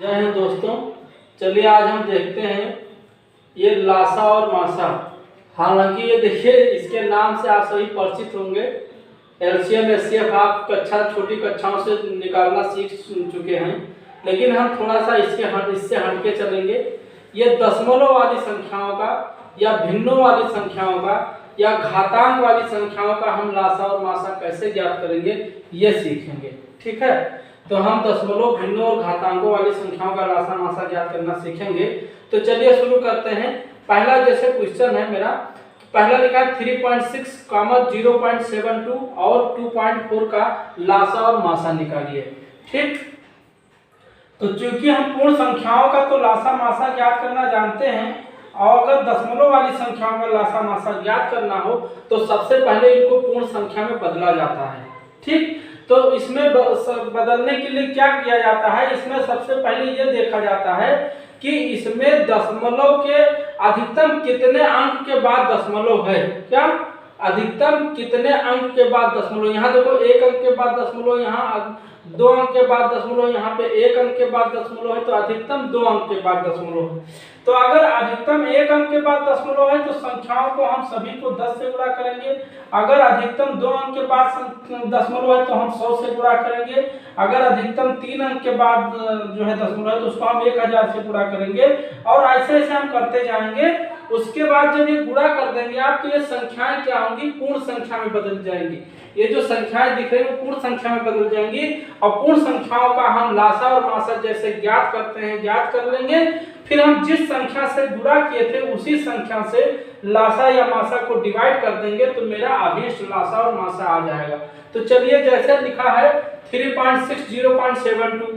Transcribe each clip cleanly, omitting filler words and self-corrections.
जय हिंद दोस्तों। चलिए आज हम देखते हैं ये लासा और मासा। हालांकि ये देखिए इसके नाम से आप सभी परिचित होंगे। एलसीएम एचसीएफ आप छोटी कक्षाओं से निकालना सीख चुके हैं, लेकिन हम थोड़ा सा इससे हटके चलेंगे। ये दशमलव वाली संख्याओं का या भिन्नों वाली संख्याओं का या घातांक वाली संख्याओं का हम लासा और मासा कैसे ज्ञात करेंगे ये सीखेंगे। ठीक है, तो हम दशमलव, भिन्नों और घातांकों वाली संख्याओं का लासा मासा ज्ञात करना सीखेंगे। तो चलिए शुरू करते हैं। पहला जैसे क्वेश्चन है मेरा, पहला लिखा है 3.6, 0.72 और 2.4 का लासा और मासा निकालिए। ठीक, तो चूंकि हम पूर्ण संख्याओं का तो लासा मासा ज्ञात करना जानते हैं, और अगर दशमलव वाली संख्याओं का लासा मासा ज्ञात करना हो तो सबसे पहले इनको पूर्ण संख्या में बदला जाता है। ठीक, तो इसमें बदलने के लिए क्या किया जाता है, इसमें सबसे पहले ये देखा जाता है कि इसमें दशमलव के अधिकतम कितने अंक के बाद दशमलव है। क्या अधिकतम कितने अंक के बाद दशमलव, यहाँ देखो एक अंक के बाद दशमलव, यहाँ 2 अंक के बाद दशमलव, यहाँ पे 1 अंक के बाद दशमलव है, तो अधिकतम 2 अंक के बाद दशमलव है। तो अगर अधिकतम 1 अंक के बाद दशमलव है तो संख्याओं को हम सभी को 10 से गुणा करेंगे। अगर अधिकतम 2 अंक के बाद दशमलव है तो हम 100 से गुणा करेंगे। अगर अधिकतम 3 अंक के बाद जो है दशमलव है तो उसको हम 1000 से गुणा करेंगे, और ऐसे ऐसे हम करते जाएंगे। उसके बाद जब ये गुणा कर देंगे आप, तो ये संख्याएं क्या होंगी, पूर्ण संख्या में बदल जाएंगी। ये जो संख्याएं दिख रही है वो पूर्ण संख्या में बदल जाएंगी, और पूर्ण संख्याओं का हम लासा और मासा जैसे ज्ञात करते हैं ज्ञात कर लेंगे। फिर हम जिस संख्या से गुणा किए थे उसी संख्या से लासा या मासा को डिवाइड कर देंगे, तो मेरा अभीष्ट लासा और मासा आ जाएगा। तो चलिए जैसे लिखा है 3.6, 0.72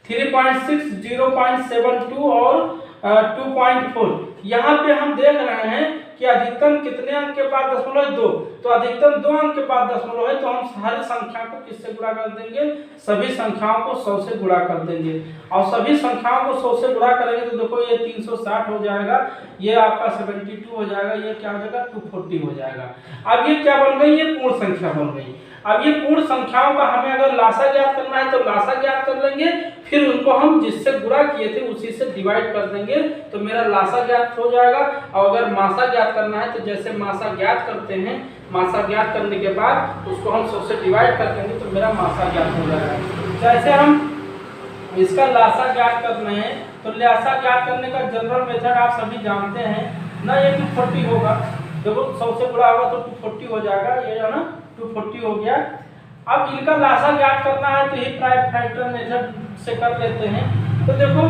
3.6, 0.72 और 2.4। यहाँ पे हम देख रहे हैं कि अधिकतम कितने अंक के बाद दशमलव है, 2। तो अधिकतम 2 अंक के बाद दशमलव है, तो हम हर संख्या को किससे गुणा कर देंगे, सभी संख्याओं को 100 से गुणा कर देंगे। और सभी संख्याओं को 100 से गुणा करेंगे तो देखो ये 360 हो जाएगा, ये आपका 72 हो जाएगा, ये क्या हो जाएगा 240 हो जाएगा। अब ये क्या बन गई, ये पूर्ण संख्या बन गई। अब ये पूर्ण संख्याओं का हमें अगर लासा ज्ञात करना है तो लासा ज्ञात कर लेंगे, फिर उनको हम जिससे गुणा किए थे उसी से डिवाइड कर देंगे, तो मेरा लासा ज्ञात हो जाएगा। और अगर मासा ज्ञात करना है तो जैसे मासा ज्ञात करते हैं, मासा ज्ञात करने के बाद उसको हम 100 से डिवाइड कर देंगे तो मेरा मासा ज्ञात हो जाएगा। जैसे हम इसका लासा ज्ञात करना है तो लासा ज्ञात करने का जनरल मेथड आप सभी जानते हैं ना, ये 240 होगा। देखो 100 से गुणा होगा तो 240 हो जाएगा, ये है ना 240 हो गया। अब इनका लासा ज्ञात करना है तो ये प्राइम फैक्टर मेथड से कर लेते हैं। तो देखो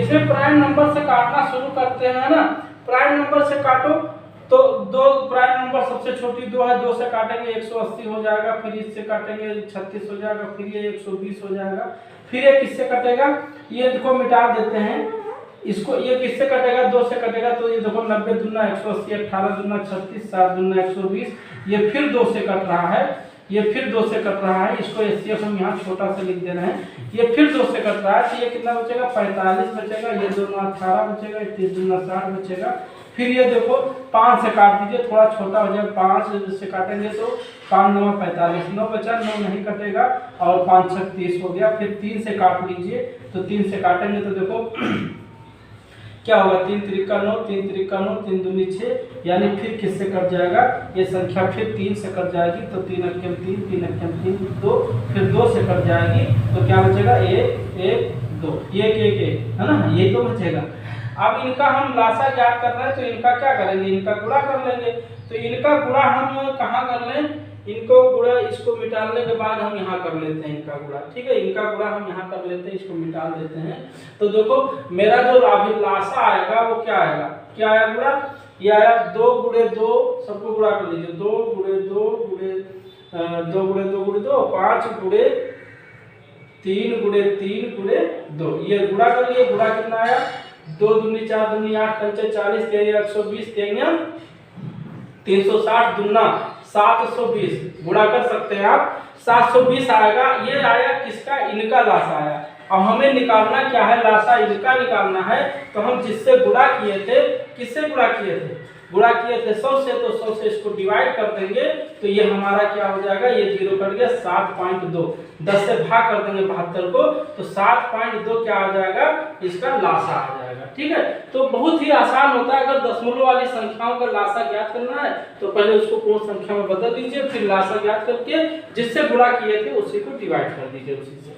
इसमें प्राइम नंबर से काटना शुरू करते हैं ना, प्राइम नंबर से काटो तो 2 प्राइम नंबर सबसे छोटी 2 है, 2 से काटेंगे 180 हो जाएगा, फिर इससे काटेंगे 36 हो जाएगा, फिर ये 120 हो जाएगा, फिर ये किससे कटेगा, ये देखो मिटा देते हैं इसको, ये किससे कटेगा 2 से कटेगा, तो ये देखो 90 दूना 180, 18 दूना 36, 7 दूना 120, ये फिर 2 से कट रहा है, ये फिर 2 से कट रहा है, इसको एचसीएफ हम यहाँ छोटा सा लिख दे रहे हैं, ये फिर 2 से कट रहा है, तो ये कितना बचेगा 45 बचेगा, ये दूना 18 बचेगा, 30 दूना 60 बचेगा। फिर ये देखो 5 से काट दीजिए, थोड़ा छोटा हो जाएगा, 5 से काटेंगे तो 5 9 45, 9 बचा, 9 नहीं कटेगा, और 5 6 30 हो गया। फिर 3 से काट लीजिए, तो 3 से काटेंगे तो देखो क्या होगा, 3 त्रिका 9, 3 त्रिका 9, 3 दूनी 6, यानी फिर किससे कट जाएगा, ये संख्या फिर 3 से कट जाएगी, तो 3 अक्कम 3, 3 अक्कम 3, 2, फिर 2 से कट जाएगी, तो क्या बचेगा 1 1 2, 1 1 1 है ना, ये तो बचेगा। अब इनका हम लासा ज्ञात कर रहे हैं तो इनका क्या करेंगे, इनका गुणा कर लेंगे। तो इनका गुणा हम कहाँ कर लें, इनको गुणा, इसको मिटाने के बाद हम यहाँ कर लेते हैं इनका गुणा। ठीक है, इनका गुणा हम यहाँ कर लेते हैं, इसको मिटा देते हैं। तो देखो मेरा जो अभिलाषा आएगा वो क्या आएगा, क्या आया गुणा, ये आया 2 गुणे 2, सबको गुणा कर लीजिए, 2 गुणे 2 गुणे 2 गुणे 2 गुणे 2, 5 गुणे 3 गुणे 3 गुणे 2, ये गुणा कर लिए। गुणा कितना आया, 2 दूनी 4 दूनी 8 पंचे 40, 13 120, 13 360 दूना 720, गुणा कर सकते हैं आप, 720 आएगा। ये आया किसका, इनका लासा आया। अब हमें निकालना क्या है, लासा इनका निकालना है। तो हम जिससे गुणा किए थे, किससे गुणा किए थे, गुणा किए थे 100 से, तो 100 से इसको डिवाइड कर देंगे तो ये हमारा क्या हो जाएगा, ये 0 कट गया 7.2, 10 से भाग कर देंगे 72 को तो 7.2 क्या आ जाएगा, इसका लासा आ जाएगा। ठीक है, तो बहुत ही आसान होता है। अगर दशमलव वाली संख्याओं का लासा ज्ञात करना है तो पहले उसको पूर्ण संख्या में बदल दीजिए, फिर लासा ज्ञात करके जिससे गुणा किए थे उसी को डिवाइड कर दीजिए उसी से।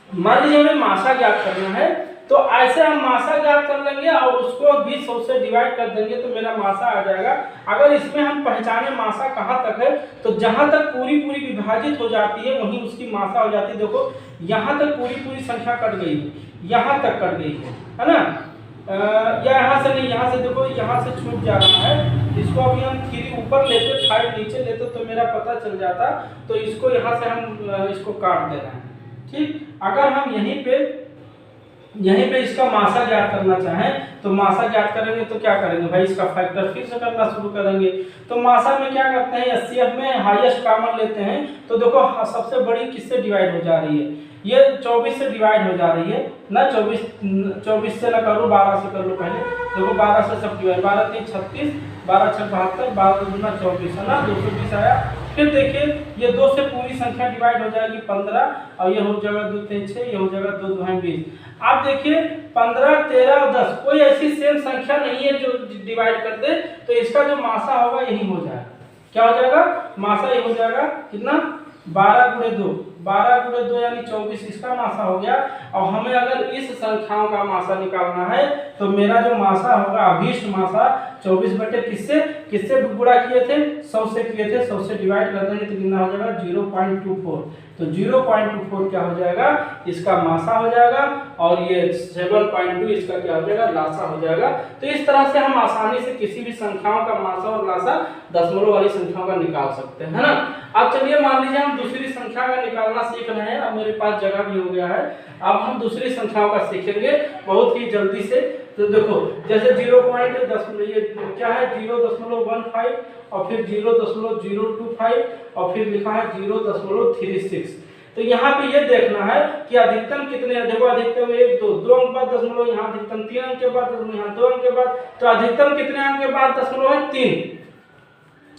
मान लीजिए हमें मासा ज्ञात करना है तो ऐसे हम मासा ज्ञात कर लेंगे और उसको भी 100 से डिवाइड कर देंगे तो मेरा मासा आ जाएगा। अगर इसमें हम पहचाने मासा कहाँ तक है तो जहाँ तक पूरी विभाजित हो जाती है वहीं उसकी मासा हो जाती है। देखो यहाँ तक पूरी संख्या कट गई है, यहाँ तक कट गई है ना, या यहाँ से नहीं, यहाँ से देखो यहाँ से छूट जा रहा है। इसको अभी हम 3 ऊपर लेते 5 नीचे लेते तो मेरा पता चल जाता, तो इसको यहाँ से हम इसको काट दे रहे हैं। ठीक, अगर हम यहीं पे इसका मासा ज्ञात करना चाहें तो मासा ज्ञात करेंगे तो क्या करेंगे भाई, इसका फैक्टर फिर से करना शुरू करेंगे। तो मासा में क्या करते हैं, HCF में हाईएस्ट कॉमन लेते हैं। तो देखो सबसे बड़ी किससे डिवाइड हो जा रही है, ये 24 से डिवाइड हो जा रही है ना, 24 से ना करो 12 से कर लो पहले। देखो 12 से सब डिवाइड, 12 3 36, 12 6 72, 12 दूना 24 है ना, 220 आया। फिर देखिए ये 2 से पूरी संख्या डिवाइड हो जाएगी 15 और ये हो जाएगा 2 3 6, ये हो जाएगा 2 2 20। आप देखिए 15 13 और 10 कोई ऐसी सेम संख्या नहीं है जो डिवाइड कर दे, तो इसका जो मासा होगा यही हो जाएगा। क्या हो जाएगा, मासा ये हो जाएगा कितना, 12 गुणे 2, 12 गुणे 2 यानी 24, इसका मासा हो गया। और हमें अगर इस संख्याओं का मासा निकालना है तो मेरा जो मासा होगा, अभीष्ट मासा 24 बटे किससे गुणा किए थे, 100 से किए थे, 100 से डिवाइड कर देंगे तो कितना हो जाएगा 0.24। तो 0.24 क्या हो जाएगा, इसका मासा हो जाएगा और ये 7.2 इसका क्या हो जाएगा, लासा हो जाएगा। तो इस तरह से हम आसानी से किसी भी संख्याओं का मासा और लासा दशमलव वाली संख्याओं का निकाल सकते हैं, है ना। अब चलिए मान लीजिए हम दूसरी संख्या का निकालना सीख रहे हैं, अब मेरे पास जगह भी हो गया है। अब हम दूसरी संख्याओं का सीखेंगे बहुत ही जल्दी से। तो देखो जैसे 0.10 ये क्या है, 0.15 और फिर 0.025 और फिर लिखा है 0.36। तो यहाँ पे ये देखना है कि अधिकतम कितने हैं। देखो अधिकतम 1 2 अंक बाद दशमलव, यहाँ अधिकतम 3 अंक के बाद दशमलव, यहाँ 2 अंक के बाद, तो अधिकतम कितने अंक के बाद दशमलव है, 3।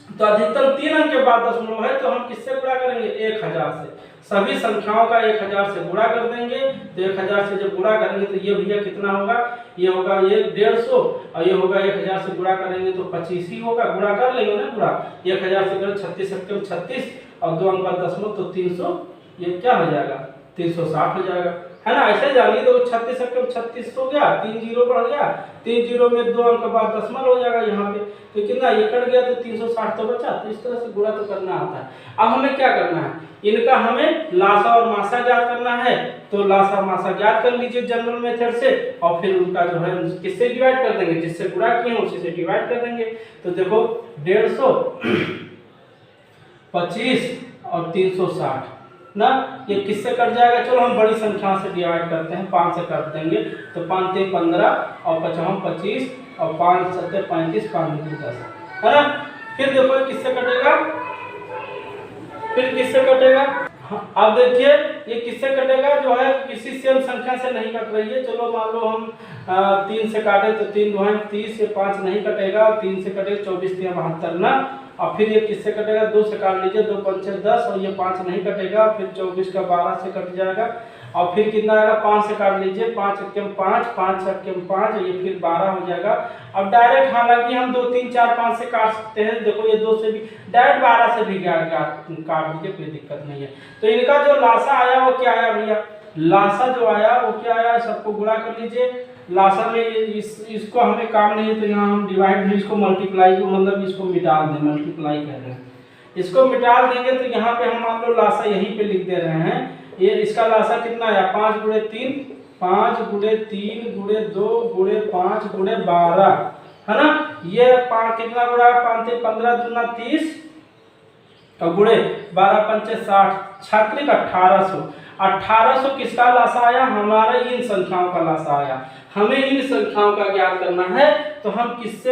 तो अधिकतम 3 अंक के बाद दशमलव है तो हम किससे गुणा करेंगे, 1000 से। सभी संख्याओं का 1000 से गुणा कर देंगे। तो 1000 से जब गुणा करेंगे तो ये भैया कितना होगा, ये होगा ये 150 और ये होगा 1000 से गुणा करेंगे तो 25 ही होगा। गुणा कर लेंगे ना पूरा, 1000 से करो 36 36 और 2 अंक बाद दशमलव तो 300, ये क्या हो जाएगा 360 हो जाएगा, है ना। ऐसे जानिए तो 36 एकम 36 हो गया, 3 जीरो बढ़ गया, 3 जीरो में 2 अंक बाद दशमलव हो जाएगा यहाँ पे, तो कितना ये कट गया तो 360 तो बचा। तो इस तरह से गुणा तो करना आता है। अब हमें क्या करना है, इनका हमें लासा और मासा ज्ञात करना है। तो लासा मासा ज्ञात कर लीजिए जनरल मेथड से और फिर उनका जो है किससे डिवाइड कर देंगे, जिससे गुणा किए उसी से डिवाइड कर देंगे। तो देखो 150 25 और 360 ना, ये किससे कट जाएगा। चलो हम बड़ी संख्या से डिवाइड करते हैं, 5 से कर देंगे तो 5 से 15 और 5 25 और 5 7 35 5 10, है ना। फिर देखो किससे कटेगा, फिर किससे कटेगा। अब देखिए ये किससे कटेगा, जो है किसी सेम संख्या से नहीं कट रही है। चलो मान लो हम 3 से काटे तो 3 2 30 से 5 नहीं कटेगा, 3 से कटेगा 24 3 72 ना। और फिर ये किससे कटेगा, 2 से काट लीजिए, 2 5 10 और ये 5 नहीं कटेगा, फिर 24 का 12 से कट जाएगा और फिर कितना आएगा 5 से काट लीजिए, 5 एकम 5 5 एकम 5 ये फिर 12 हो जाएगा। अब डायरेक्ट हालांकि हम 2 3 4 5 से काट सकते हैं, देखो ये 2 से भी डायरेक्ट 12 से भी काट दीजिए, कोई दिक्कत नहीं है। तो इनका जो लासा आया वो क्या आया भैया, लासा जो आया वो क्या आया, सबको गुणा कर लीजिए। लासा में इसको हमें काम नहीं है तो यहाँ हम डिवाइड में इसको मल्टीप्लाई को मतलब इसको मिटा दें, मल्टीप्लाई कर रहे हैं, इसको मिटा देंगे तो यहाँ पे हम मान लो लासा यहीं पे लिख दे रहे हैं। ये इसका लासा कितना आया 5 गुणे 3 5 गुणे 3 गुणे 2 गुणे 5 गुणे 12, है ना। ये 5 कितना गुणा 5 से 15 दूना 30 और गुणे 12 पंचे 60 छात्रिक 1800 किसका लासा आया, हमारा इन संख्याओं का लासा आया। हमें इन संख्याओं का ज्ञात करना है तो हम किससे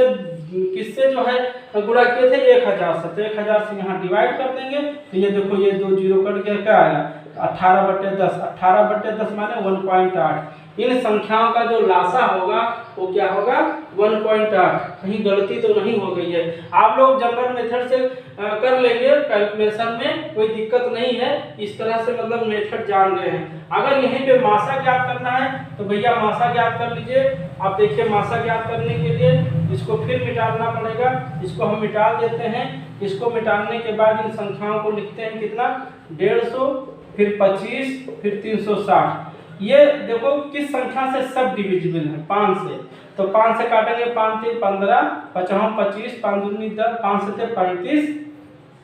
किससे जो है गुणा किए थे 1000 से, तो 1000 से यहाँ डिवाइड कर देंगे तो ये देखो ये 2 जीरो कट गया, क्या आया 18/10, 18/10 माने 1.8। इन संख्याओं का जो लासा होगा वो क्या होगा 1.8। कहीं गलती तो नहीं हो गई है, आप लोग जनरल मेथड से कर लेंगे, कैलकुलेशन में कोई दिक्कत नहीं है, इस तरह से मतलब मेथड जान गए हैं। अगर यहीं पे मासा ज्ञात करना है तो भैया मासा ज्ञात कर लीजिए। आप देखिए मासा ज्ञात करने के लिए इसको फिर मिटाना पड़ेगा, इसको हम मिटा देते हैं। इसको मिटाने के बाद इन संख्याओं को लिखते हैं कितना 150, फिर 25, फिर 360। ये देखो किस संख्या से सब डिविजिबल है 5 से, तो 5 से काटेंगे 5 3 15, 5 25, 5 दूनी 10, 5 से 35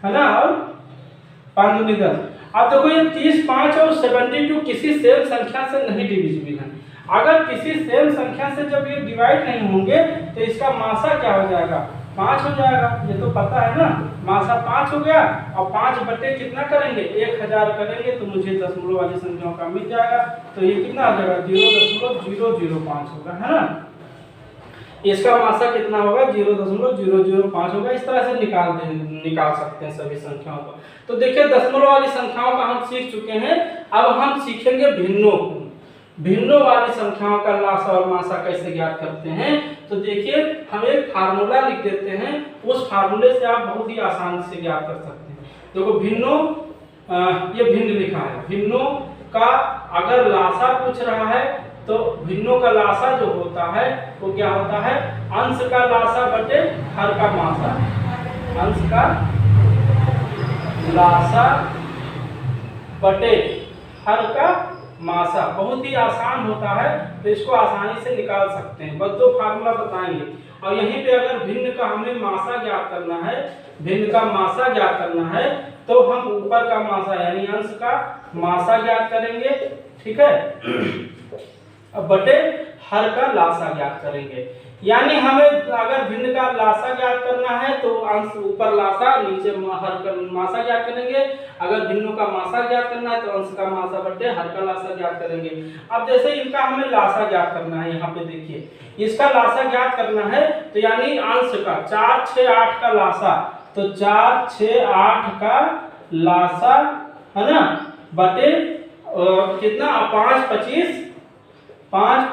है ना, और 5 दूनी 10। अब देखो ये 30, 5 और 72 किसी सेम संख्या से नहीं डिविजिबल है। अगर किसी सेम संख्या से जब ये डिवाइड नहीं होंगे तो इसका मासा क्या हो जाएगा 5 हो जाएगा, ये तो पता है ना, मासा 5 हो गया। और 5 बटे कितना करेंगे 1000 करेंगे तो मुझे दशमलव वाली संख्याओं का मिल जाएगा, तो ये कितना आ जाएगा 0.005 होगा, है ना। इसका मासा कितना होगा 0.005 होगा। इस तरह से निकाल सकते हैं सभी संख्याओं को। तो देखिए दशमलव वाली संख्याओं का हम सीख चुके हैं, अब हम सीखेंगे भिन्नों को। भिन्नों वाली संख्याओं का लासा और मासा कैसे ज्ञात करते हैं, तो देखिए हम एक फार्मूला लिख देते हैं, उस फार्मूले से आप बहुत ही आसानी से ज्ञात कर सकते हैं। देखो भिन्नों, ये भिन्न लिखा है, भिन्नों का अगर लासा पूछ रहा है तो भिन्नों का लासा जो होता है वो क्या होता है अंश का लासा बटे हर का मासा। अंश का लासा बटे हर का मासा, बहुत ही आसान होता है, तो इसको आसानी से निकाल सकते हैं। बस 2 फार्मूला बताएंगे, और यहीं पे अगर भिन्न का हमें मासा ज्ञात करना है, भिन्न का मासा ज्ञात करना है तो हम ऊपर का मासा यानी अंश का मासा ज्ञात करेंगे, ठीक है, अब बटे हर का लासा ज्ञात करेंगे। यानी हमें अगर भिन्न का लासा ज्ञात करना है तो अंश ऊपर लासा नीचे हर का मासा ज्ञात करेंगे। अगर भिन्नों का मासा ज्ञात करना है तो अंश का मासा बटे हर का लासा ज्ञात करेंगे। अब जैसे इनका हमें लासा ज्ञात करना है, यहाँ पे देखिए इसका लासा ज्ञात करना है तो यानी अंश का 4 6 8 का लासा, तो 4 6 8 का लासा है ना बटे कितना 5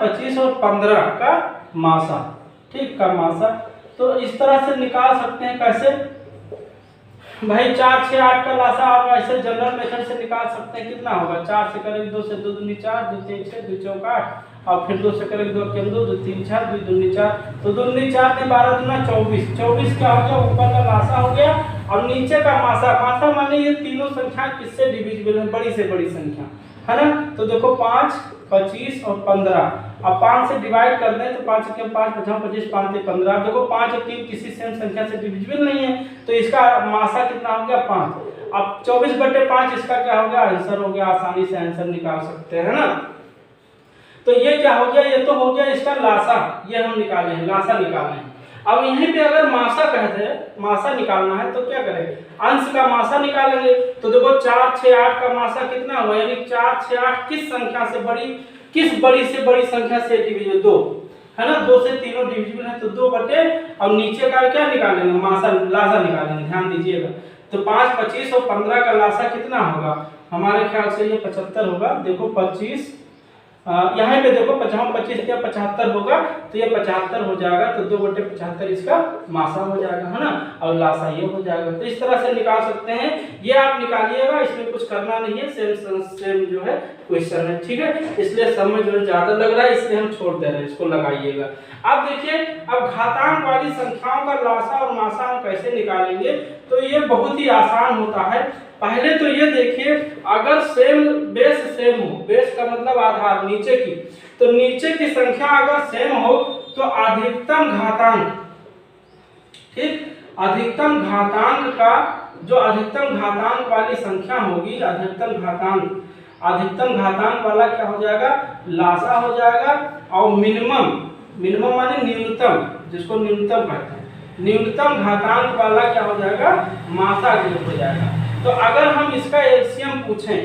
25 और 15 का मासा, ठीक का मासा। तो इस तरह से निकाल सकते हैं। कैसे भाई 4 6 8 का लासा आप ऐसे जनरल मेथड से निकाल सकते हैं। कितना होगा 4 से करेंगे 2 से 2 दूनी 4, 2 3 6, 2 चौक 8 और फिर 2 से करेंगे 2 के 2, 2 3 6, 2 दूनी 4, तो 2 दूनी 4 ने 12 दूना 24, 24 क्या हो गया ऊपर का लासा हो गया। और नीचे का मासा, मासा माने ये तीनों संख्या किससे डिविजिबल है, बड़ी से बड़ी संख्या है ना। तो देखो 5 25 और 15, अब 5 से डिवाइड कर दें तो 5 के 5 5 25 5 से 15। देखो 5 और 3 किसी सेम संख्या से डिविजिबल नहीं है, तो इसका मासा कितना हो गया 5। अब 24/5 इसका क्या हो गया आंसर हो गया, आसानी से आंसर निकाल सकते हैं ना। तो ये क्या हो गया, ये तो हो गया इसका लासा, ये हम निकाले हैं, लासा निकाले हैं। अब यहीं पे अगर मासा कहते हैं, मासा निकालना है तो क्या करें, अंश का मासा निकालेंगे। तो देखो 4 6 8 का मासा कितना हुआ, यानी 4 6 8 किस संख्या से बड़ी, किस बड़ी से बड़ी संख्या से डिविजिबल 2 है ना, 2 से तीनों डिविजिबल है तो 2 बटे और नीचे का क्या निकालेंगे मासा, लासा निकालेंगे, ध्यान दीजिएगा। तो 5 25 और 15 का लासा कितना होगा, हमारे ख्याल से ये 75 होगा। देखो 25 यहाँ पे देखो 55 25 क्या 75 होगा, तो ये 75 हो जाएगा, तो 2/75 इसका मासा हो जाएगा है ना, और लासा ये हो जाएगा। तो इस तरह से निकाल सकते हैं, ये आप निकालिएगा, इसमें कुछ करना नहीं है, सेम जो है क्वेश्चन है, ठीक है। इसलिए समय जो है ज्यादा लग रहा है इसलिए हम छोड़ दे रहे हैं, इसको लगाइएगा। अब देखिए अब घातांक वाली संख्याओं का लासा और मासा हम कैसे निकालेंगे, तो ये बहुत ही आसान होता है। पहले तो ये देखिए अगर सेम बेस सेम हो, बेस का मतलब आधार नीचे की, तो नीचे की संख्या अगर सेम हो तो अधिकतम घातांक, ठीक, अधिकतम घातांक का जो अधिकतम घातांक वाली संख्या होगी, अधिकतम घातांक वाला क्या हो जाएगा लासा हो जाएगा। और मिनिमम माने न्यूनतम, जिसको न्यूनतम कहते हैं, न्यूनतम घातांक वाला क्या हो जाएगा मासा हो जाएगा। तो अगर हम इसका एलसीएम पूछें,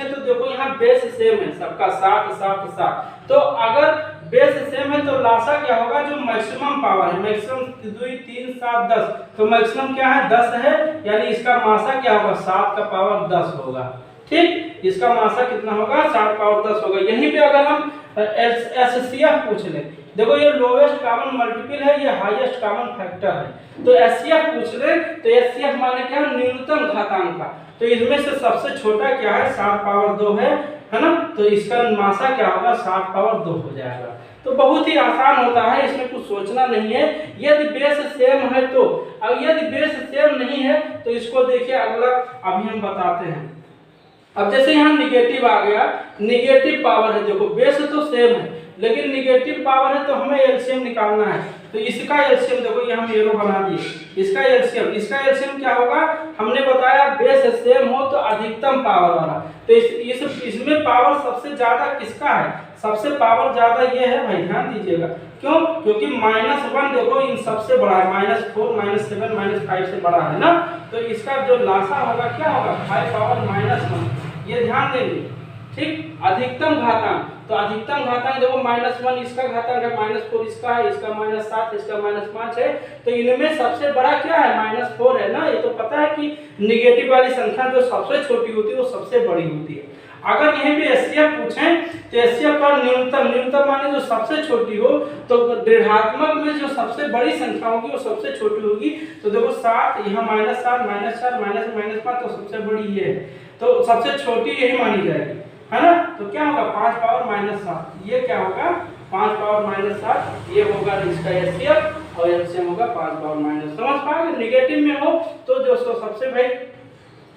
तो देखो यहाँ बेस सेम है सबका 60 60 60, तो अगर बेस सेम है तो लासा क्या होगा, जो मैक्सिमम पावर है, मैक्सिमम 2 3 7 10, तो मैक्सिमम क्या है 10 है, यानी इसका मासा क्या होगा 7 का पावर 10 होगा। ठीक, इसका मासा कितना होगा 7 पावर 10 होगा। यहीं पे अगर हम एचसीएफ पूछ ले, देखो ये लोवेस्ट कॉमन मल्टीपल है, ये हाईएस्ट कॉमन फैक्टर है, तो एचसीएफ पूछ ले तो एचसीएफ माने क्या है न्यूनतम घातांक का, तो इसमें से सबसे छोटा क्या है 7 पावर 2 है ना, तो इसका मासा क्या होगा 7 पावर 2 हो जाएगा। तो बहुत ही आसान होता है, इसमें कुछ सोचना नहीं है। यदि बेस सेम है तो, अब यदि बेस सेम नहीं है तो इसको देखिए अगला अभी हम बताते हैं। अब जैसे यहाँ निगेटिव आ गया, निगेटिव पावर है, देखो बेस तो सेम है लेकिन निगेटिव पावर है तो हमें एलसीएम निकालना है, तो इसका एलसीएम देखो ये हम एरो बना दिए, इसका एलसीएम क्या होगा, हमने बताया बेस सेम हो तो अधिकतम पावर वाला, तो इसमें पावर सबसे ज्यादा किसका है, सबसे पावर ज्यादा ये है भाई, ध्यान दीजिएगा। क्यों, क्योंकि -1 देखो इन सबसे बड़ा है, -4 -7 -5 से बड़ा है ना, तो इसका जो लासा होगा क्या होगा 5 पावर -1, ये ध्यान देंगे। ठीक, अधिकतम घातांक, तो अधिकतम घातांक देखो -1 इसका घातांक है, -4 इसका है, इसका -7 इसका -5 है, तो इनमें सबसे बड़ा क्या है -4 है ना। ये तो पता है कि निगेटिव वाली संख्या जो सबसे छोटी होती है वो सबसे बड़ी होती है। अगर यहीं पे एचसीएफ पूछें तो एचसीएफ का न्यूनतम माने जो सबसे छोटी हो, तो ऋणात्मक में जो सबसे बड़ी संख्या होगी वो सबसे छोटी होगी, तो देखो 7 यहाँ -7 -4 -5 तो सबसे बड़ी ये है, तो सबसे छोटी यही मानी जाएगी, है ना। तो क्या होगा 5 पावर -7, ये क्या होगा 5 पावर -7, ये होगा इसका एचसीएफ और एलसीएम होगा 5 पावर -, समझ पाओगे। निगेटिव में हो तो जो सबसे भाई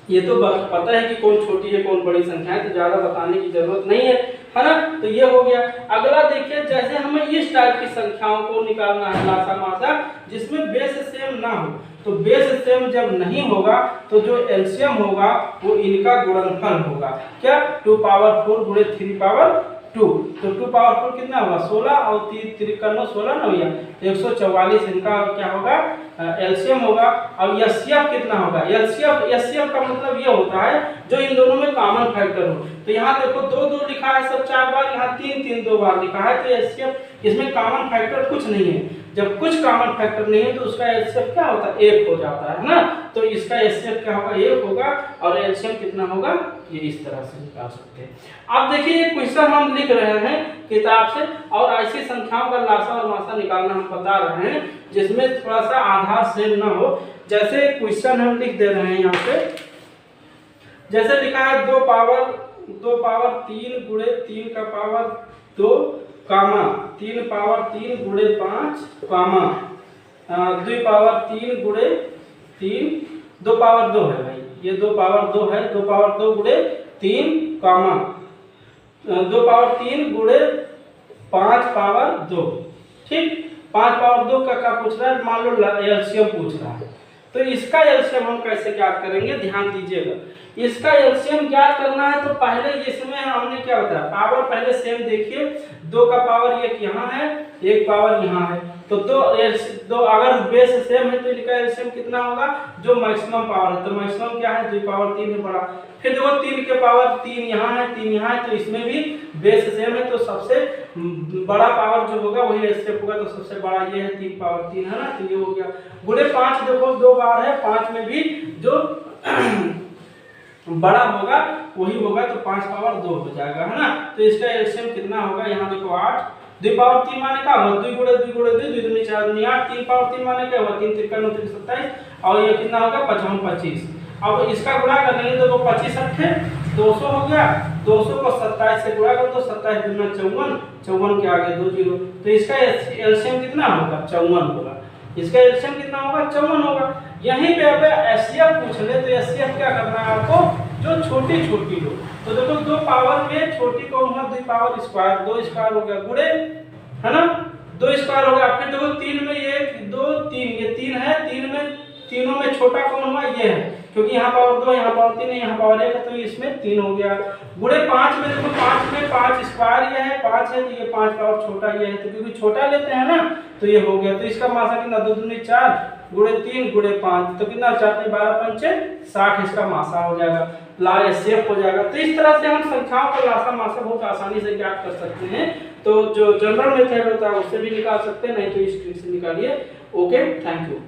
ये तो पता है कि कौन छोटी है कौन बड़ी संख्या है, तो ज्यादा बताने की जरूरत नहीं है ना। तो ये हो गया। अगला देखिए, जैसे हमें इस टाइप की संख्याओं को निकालना है लासा मासा जिसमें बेस सेम ना हो, तो बेस सेम जब नहीं होगा तो जो एलसीएम होगा वो इनका गुणनफल होगा, क्या 2 पावर 4 गुणे 3 पावर 2, तो 2 पावर 4 कितना होगा 16 और 3 3 9 16 ना भैया 144, इनका क्या होगा एलसीएम होगा। अब एचसीएफ कितना होगा, एचसीएफ का मतलब ये होता है जो इन दोनों में कॉमन फैक्टर हो, तो यहाँ देखो 2 लिखा है सब 4 बार, यहाँ 3 2 बार लिखा है, तो एचसीएफ इसमें कॉमन फैक्टर कुछ नहीं है। जब कुछ कॉमन फैक्टर नहीं है तो उसका एचसीएफ क्या होता है 1 हो जाता है ना, तो इसका एचसीएफ क्या होगा 1 होगा और एलसीएम कितना होगा, ये इस तरह से निकाल सकते हैं। अब देखिए ये क्वेश्चन हम लिख रहे हैं किताब से, और ऐसी संख्याओं का लासा और मासा निकालना हम बता रहे हैं जिसमें थोड़ा सा आधार सेम ना हो। जैसे क्वेश्चन हम लिख दे रहे हैं यहाँ पे, जैसे लिखा है 2 पावर 3 गुणे 3 का पावर 2 कामा 3 पावर 3 गुणे 5 कामा 2 पावर 3 गुणे 3, 2 पावर 2 है भाई, ये 2 पावर 2 है, 2 पावर 2 गुणे 3 कामा 2 पावर 3 गुणे 5 पावर 2। ठीक, 5 पावर 2 का क्या पूछ रहा है, मान लो एलसीएम पूछ रहा है, तो इसका एलसीएम हम कैसे ज्ञात करेंगे, ध्यान दीजिएगा। इसका एलसीएम ज्ञात करना है तो पहले इसमें हमने क्या बताया, पावर पहले सेम देखिए, 2 का पावर 1 यहाँ है, 1 पावर यहाँ है, तो 2 अगर बेस सेम है तो इनका एलसीएम कितना होगा, जो मैक्सिमम पावर है, तो मैक्सिमम क्या है 2 पावर 3 है बड़ा, फिर देखो 3 के पावर 3 यहाँ है 3 यहाँ है, तो इसमें भी बेस सेम है, तो सबसे बड़ा पावर जो होगा वही एलसीएम होगा, तो सबसे बड़ा ये है 3 पावर 3 है ना, तो ये हो गया। गुणे 5 देखो 2 बार है, 5 में भी जो बड़ा होगा वही होगा, तो 5 पावर 2 हो जाएगा, है ना। तो इसका एलसीएम कितना होगा, यहाँ देखो 8, 2 पावर 3 माने क्या होगा 2 गुणे 2 गुणे 2 2 4 8, 3 पावर 3 माने क्या होगा 3 3 9 3 27, और ये कितना होगा 55 25। अब इसका गुणा कर लेंगे तो 25 8 200 हो गया, 200 को 27 से गुणा कर तो 27 दूना 54, 54 के आगे 2 0, तो इसका एलसीएम कितना होगा 54 होगा, इसका एलसीएम कितना होगा 54 होगा। यहीं पे अगर एचसीएफ पूछ ले तो एचसीएफ क्या करना है आपको, जो छोटी छोटी हो, तो देखो 2 पावर में छोटी को 2 पावर स्क्वायर 2 स्क्वायर हो गया गुणे, है ना 2 स्क्वायर हो गया, फिर देखो 3 में 1 2 3 ये 3 है, 3 में तीनों में छोटा कौन हुआ, ये है, क्योंकि यहाँ पावर 2, यहाँ पावर 3 है, यहाँ पावर 1 है, तो इसमें 3 हो गया। गुणे 5 में देखो 5 में 5 स्क्वायर ये है, 5 है, तो ये 5 पावर छोटा ये है, तो क्योंकि छोटा लेते हैं ना तो ये हो गया। तो इसका मासा कितना, 2 दूनी 4 गुणे 3 गुणे 5, तो कितना 4 12 पंचे 60, इसका मासा हो जाएगा, ला सेफ हो जाएगा। तो इस तरह से हम संख्याओं का लासा मासा बहुत आसानी से ज्ञात कर सकते हैं। तो जो जनरल मेथड होता है उससे भी निकाल सकते हैं, नहीं तो इस ट्रिक से निकालिए। Okay, thank you.